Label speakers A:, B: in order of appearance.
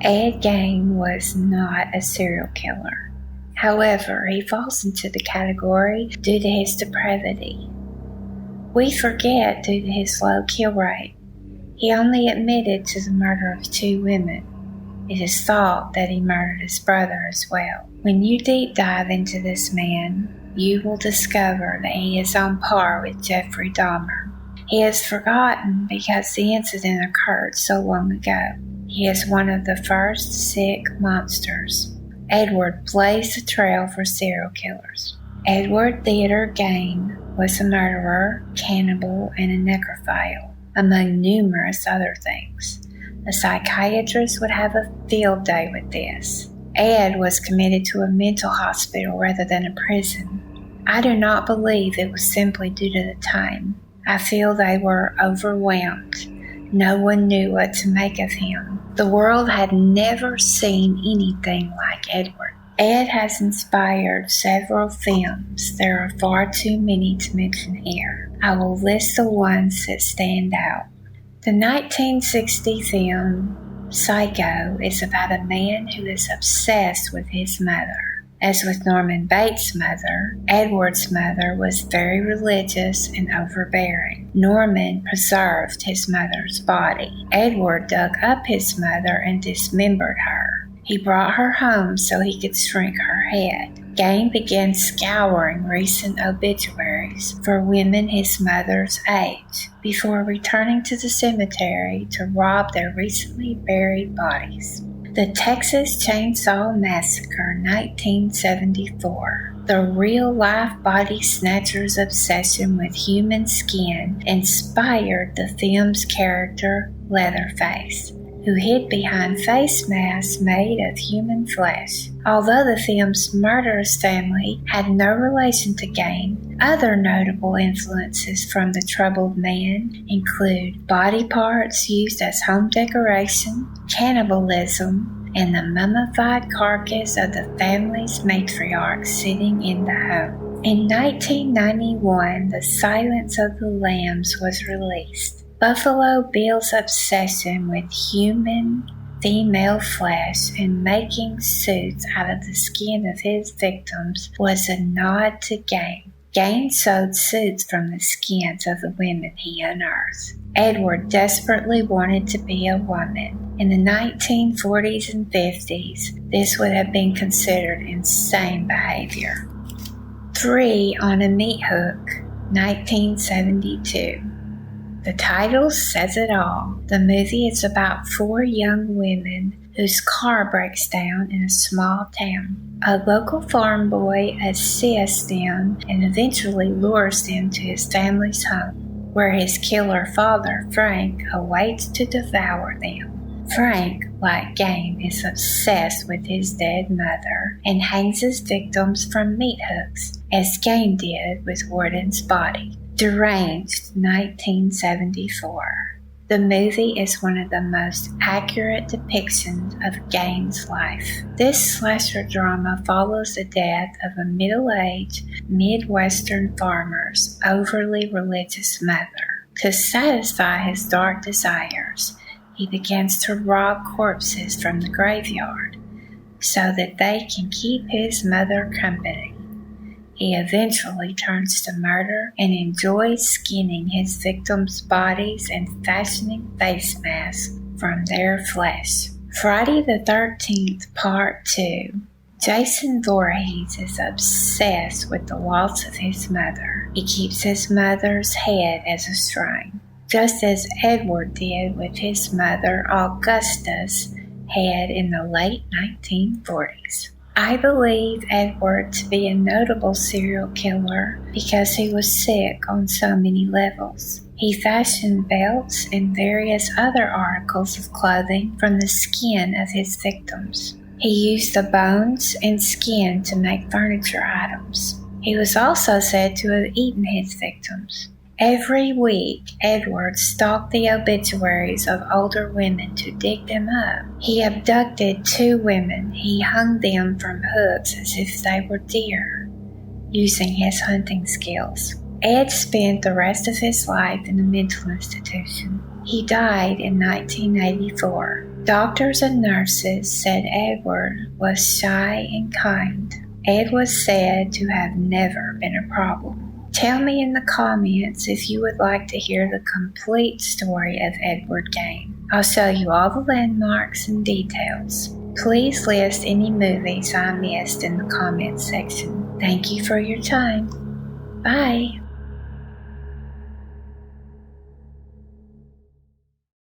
A: Ed Gein was not a serial killer. However, he falls into the category due to his depravity. We forget due to his low kill rate. He only admitted to the murder of 2 women. It is thought that he murdered his brother as well. When you deep dive into this man, you will discover that he is on par with Jeffrey Dahmer. He is forgotten because the incident occurred so long ago. He is one of the first sick monsters. Edward blazed the trail for serial killers. Edward Theodore Gein was a murderer, cannibal, and a necrophile, among numerous other things. A psychiatrist would have a field day with this. Ed was committed to a mental hospital rather than a prison. I do not believe it was simply due to the time. I feel they were overwhelmed. No one knew what to make of him. The world had never seen anything like Edward. Ed has inspired several films. There are far too many to mention here. I will list the ones that stand out. The 1960 film Psycho is about a man who is obsessed with his mother. As with Norman Bates' mother, Edward's mother was very religious and overbearing. Norman preserved his mother's body. Edward dug up his mother and dismembered her. He brought her home so he could shrink her head. Gein began scouring recent obituaries for women his mother's age before returning to the cemetery to rob their recently buried bodies. The Texas Chainsaw Massacre 1974. The real-life body snatcher's obsession with human skin inspired the film's character Leatherface, who hid behind face masks made of human flesh. Although the film's murderous family had no relation to Gein, other notable influences from the troubled man include body parts used as home decoration, cannibalism, and the mummified carcass of the family's matriarch sitting in the home. In 1991, The Silence of the Lambs was released. Buffalo Bill's obsession with human female flesh and making suits out of the skin of his victims was a nod to Gein. Gein sewed suits from the skins of the women he unearthed. Edward desperately wanted to be a woman. In the 1940s and 50s, this would have been considered insane behavior. 3 on a Meat Hook, 1972. The title says it all. The movie is about 4 young women whose car breaks down in a small town. A local farm boy assists them and eventually lures them to his family's home, where his killer father, Frank, awaits to devour them. Frank, like Gein, is obsessed with his dead mother and hangs his victims from meat hooks, as Gein did with Warden's body. Deranged, 1974. The movie is one of the most accurate depictions of Gein's life. This slasher drama follows the death of a middle-aged Midwestern farmer's overly religious mother. To satisfy his dark desires, he begins to rob corpses from the graveyard so that they can keep his mother company. He eventually turns to murder and enjoys skinning his victims' bodies and fashioning face masks from their flesh. Friday the 13th, Part 2. Jason Voorhees is obsessed with the loss of his mother. He keeps his mother's head as a shrine, just as Edward did with his mother Augusta's head in the late 1940s. I believe Edward to be a notable serial killer because he was sick on so many levels. He fashioned belts and various other articles of clothing from the skin of his victims. He used the bones and skin to make furniture items. He was also said to have eaten his victims. Every week, Edward stalked the obituaries of older women to dig them up. He abducted 2 women. He hung them from hooks as if they were deer, using his hunting skills. Ed spent the rest of his life in a mental institution. He died in 1984. Doctors and nurses said Edward was shy and kind. Ed was said to have never been a problem. Tell me in the comments if you would like to hear the complete story of Edward Gein. I'll show you all the landmarks and details. Please list any movies I missed in the comments section. Thank you for your time. Bye.